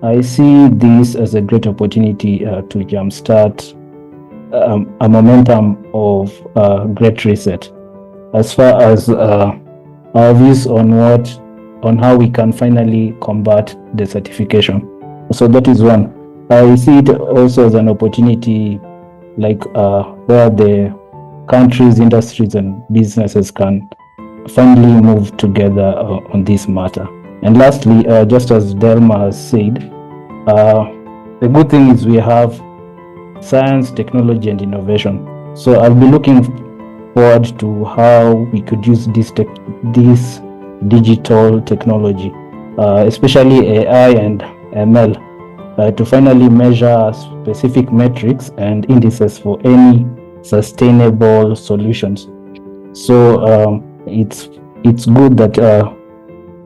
I see this as a great opportunity to jumpstart a momentum of great reset as far as our views on how we can finally combat desertification. So that is one. I see it also as an opportunity, like where the countries, industries, and businesses can finally move together on this matter. And lastly, just as Delma said, the good thing is we have science, technology, and innovation. So I'll be looking forward to how we could use this digital technology, especially AI and ML, to finally measure specific metrics and indices for any sustainable solutions. So it's good that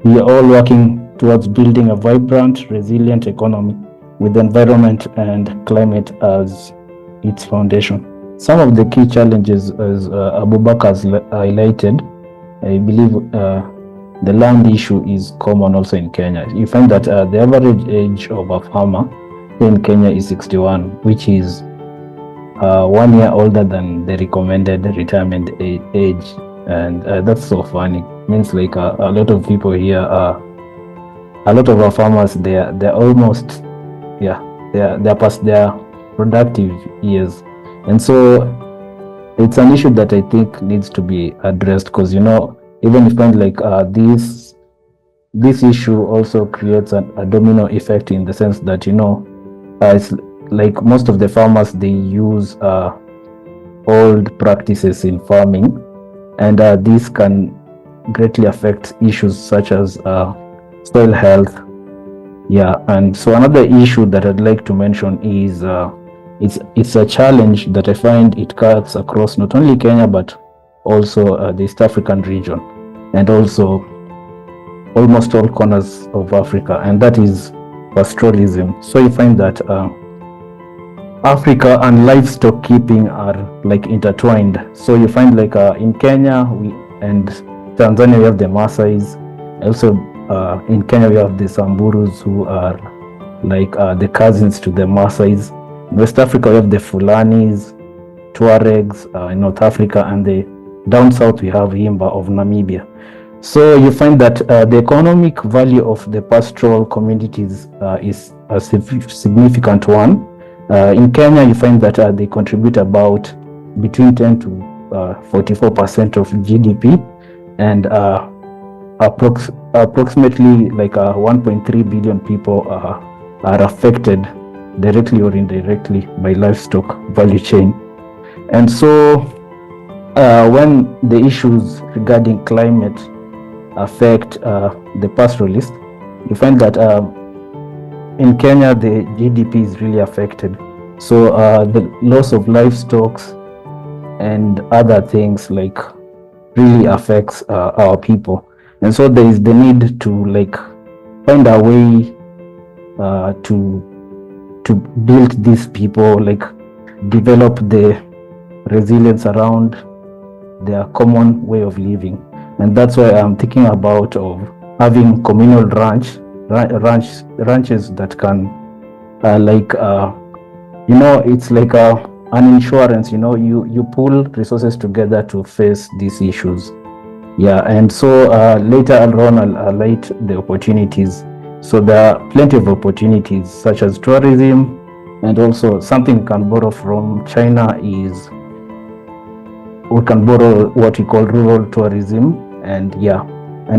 we are all working towards building a vibrant, resilient economy with the environment and climate as its foundation. Some of the key challenges, as Abubakar has highlighted, I believe the land issue is common also in Kenya. You find that the average age of a farmer in Kenya is 61, which is 1 year older than the recommended retirement age. And that's so funny. It means like a lot of people here a lot of our farmers, they're almost, they're past their productive years. And so it's an issue that I think needs to be addressed, because, even if like this issue also creates a domino effect, in the sense that, it's like most of the farmers, they use old practices in farming, and this can greatly affect issues such as soil health. And so another issue that I'd like to mention is it's a challenge that I find it cuts across not only Kenya but also the East African region, and also almost all corners of Africa, and that is pastoralism. So you find that Africa and livestock keeping are like intertwined. So you find like in Kenya and Tanzania we have the Maasais. Also in Kenya we have the Samburus, who are like the cousins to the Maasais. In West Africa we have the Fulanis, Tuaregs in North Africa, and down south we have Himba of Namibia. So you find that the economic value of the pastoral communities is a significant one. In Kenya you find that they contribute about between 10 to 44% of GDP, and approximately like 1.3 billion people are affected directly or indirectly by livestock value chain. And so when the issues regarding climate affect the pastoralist, you find that in Kenya the GDP is really affected. So the loss of livestock and other things like really affects our people. And so there is the need to like find a way to build these people, like develop the resilience around their common way of living. And that's why I'm thinking about of having communal ranches that can it's like an insurance. You pull resources together to face these issues. And so later on I'll highlight the opportunities. So there are plenty of opportunities such as tourism, and also something we can borrow from China is we can borrow what we call rural tourism. And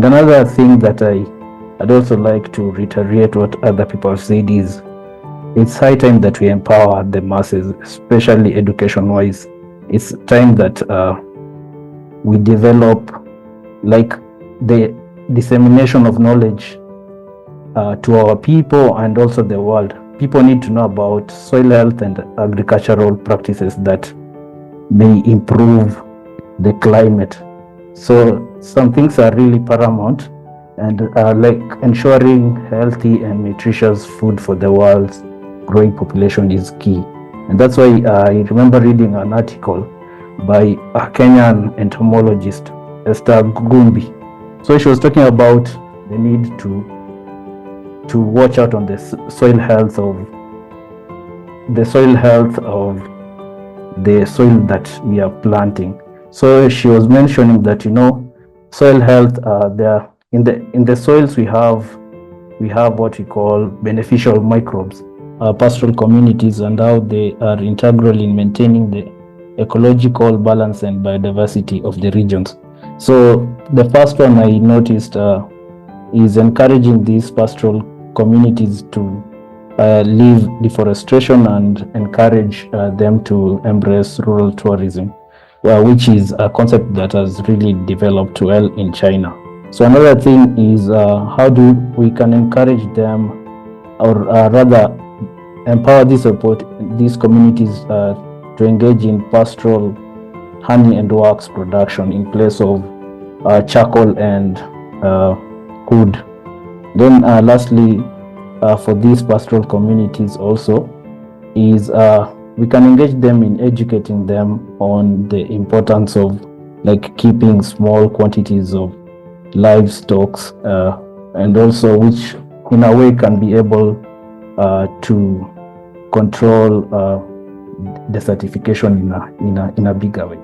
another thing that I'd also like to reiterate what other people have said is it's high time that we empower the masses, especially education wise. It's time that we develop like the dissemination of knowledge to our people and also the world. People need to know about soil health and agricultural practices that may improve the climate. So some things are really paramount, and like ensuring healthy and nutritious food for the world's growing population is key. And that's why I remember reading an article by a Kenyan entomologist, Esther Gumbi. So she was talking about the need to to watch out on the soil health of the soil that we are planting. So she was mentioning that, soil health, there in the soils we have what we call beneficial microbes, pastoral communities, and how they are integral in maintaining the ecological balance and biodiversity of the regions. So the first one I noticed is encouraging these pastoral communities to leave deforestation and encourage them to embrace rural tourism, which is a concept that has really developed well in China. So another thing is how do we can encourage them, or rather empower these communities to engage in pastoral honey and wax production in place of charcoal and wood. Then lastly, for these pastoral communities also is we can engage them in educating them on the importance of keeping small quantities of livestock, and also which in a way can be able to control desertification in a bigger way.